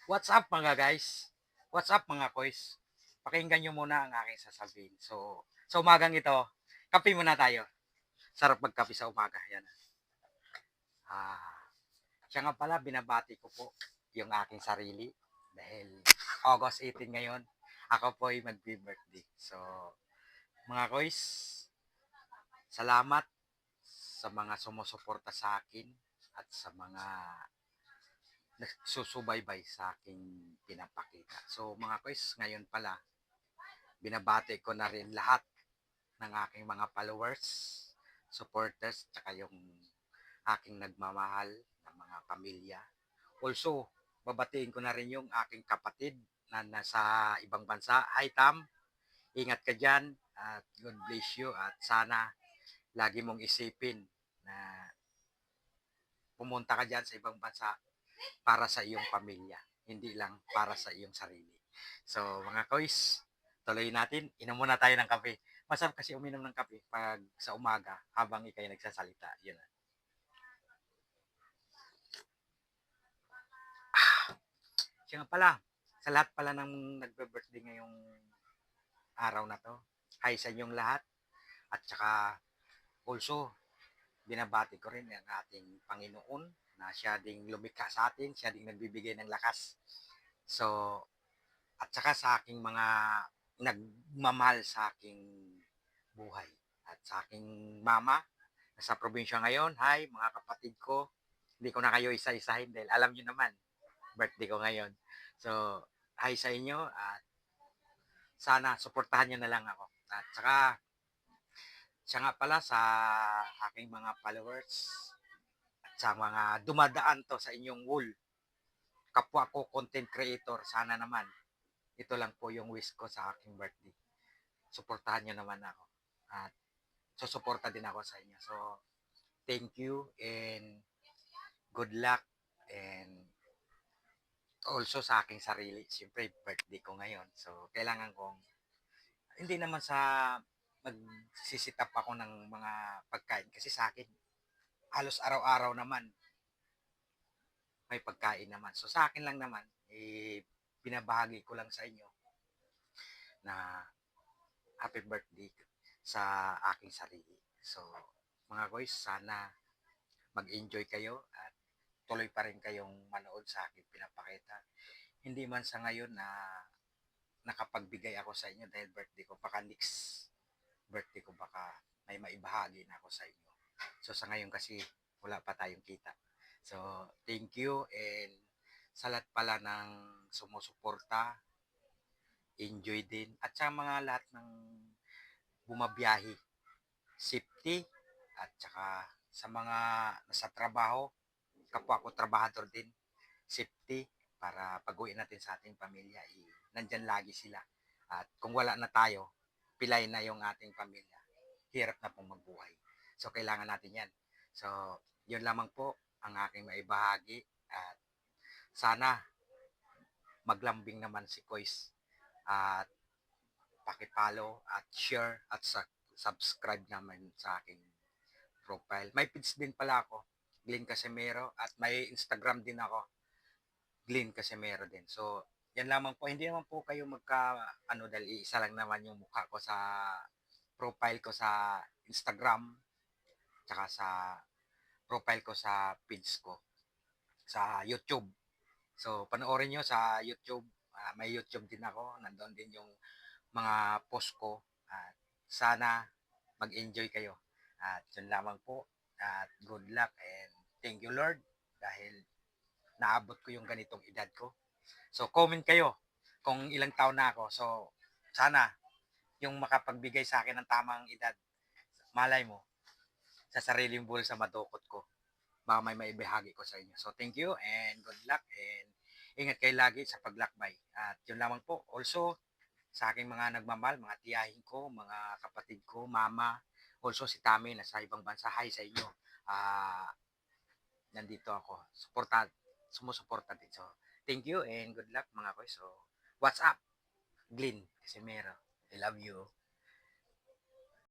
What's up mga guys? What's up mga koys? Pakinggan nyo muna ang aking sasabihin. Sa umagang ito, kape muna tayo. Sarap magkape sa umaga. Yan. Ah, siya nga pala, binabati ko po yung aking sarili. Dahil August 18 ngayon, ako po ay magbi-birthday. So, mga koys, salamat sa mga sumusuporta sa akin at sa mga nagsusubaybay sa aking pinapakita. So mga kois, ngayon pala, binabati ko na rin lahat ng aking mga followers, supporters, tsaka yung aking nagmamahal na mga pamilya. Also, babatiin ko na rin yung aking kapatid na nasa ibang bansa. Hi Tam, ingat ka dyan at God bless you at sana lagi mong isipin na pumunta ka dyan sa ibang bansa para sa iyong pamilya, hindi lang para sa iyong sarili. So, mga kois, tuloy natin. Inom muna tayo ng kape. Masarap kasi uminom ng kape pag sa umaga habang ikay nagsasalita. Yun. Siya nga pala, sa lahat pala ng nagbe-birthday ngayong araw na to, hi sa inyong lahat. At saka, also, binabati ko rin ang ating Panginoon na siya ding lumikha sa atin, siya ding nagbibigay ng lakas. So, at saka sa aking mga nagmamahal sa aking buhay. At sa aking mama, nasa probinsya ngayon, hi mga kapatid ko, hindi ko na kayo isa-isahin dahil alam nyo naman, birthday ko ngayon. So, hi sa inyo at sana suportahan nyo na lang ako. At saka, siya nga pala sa aking mga followers at sa mga dumadaan to sa inyong wall, kapwa ko content creator, sana naman ito lang po yung wish ko sa aking birthday. Suportahan nyo naman ako. At susuporta din ako sa inyo. So, thank you and good luck and also sa aking sarili. Siyempre, birthday ko ngayon. So, kailangan kong, hindi naman sa magsisitap ako ng mga pagkain. Kasi sa akin, halos araw-araw naman, may pagkain naman. So, sa akin lang naman, binabahagi ko lang sa inyo na happy birthday sa aking sarili. So, mga guys, sana mag-enjoy kayo at tuloy pa rin kayong manood sa aking pinapakita. Hindi man sa ngayon na nakapagbigay ako sa inyo dahil birthday ko, baka next birthday ko baka may maibahagi na ako sa inyo. So sa ngayon kasi wala pa tayong kita. So thank you and sa lahat pala ng sumusuporta, enjoy din at sa mga lahat ng bumabiyahe, safety at saka sa mga nasa trabaho, kapwa ko trabahador din, safety para pag-uwi natin sa ating pamilya, nandyan lagi sila. At kung wala na tayo, pilay na yung ating pamilya. Hirap na pong magbuhay. So, kailangan natin yan. So, yun lamang po ang aking maibahagi. At sana maglambing naman si Kois. At pakipollow at share at subscribe naman sa aking profile. May page din pala ako, Glenn Casimero. At may Instagram din ako, Glenn Casimero din. So, yan lamang po. Hindi naman po kayo dahil isa lang naman yung mukha ko sa profile ko sa Instagram, tsaka sa profile ko sa page ko, sa YouTube. So, panoorin nyo sa YouTube. May YouTube din ako. Nandoon din yung mga post ko. At sana mag-enjoy kayo. At yun lamang po. At good luck and thank you Lord dahil naabot ko yung ganitong edad ko. So, comment kayo kung ilang taon na ako. So, sana yung makapagbigay sa akin ng tamang edad, malay mo, sa sariling bulsa madukot ko. Baka may maibahagi ko sa inyo. So, thank you and good luck and ingat kayo lagi sa paglakbay. At yun lamang po. Also, sa aking mga nagmamahal, mga tiyahin ko, mga kapatid ko, mama, also si Tami na sa ibang bansa, hi sa inyo. Nandito ako. Sumusuporta din. So, thank you and good luck mga koy. So, what's up? Glenn Casimero. I love you.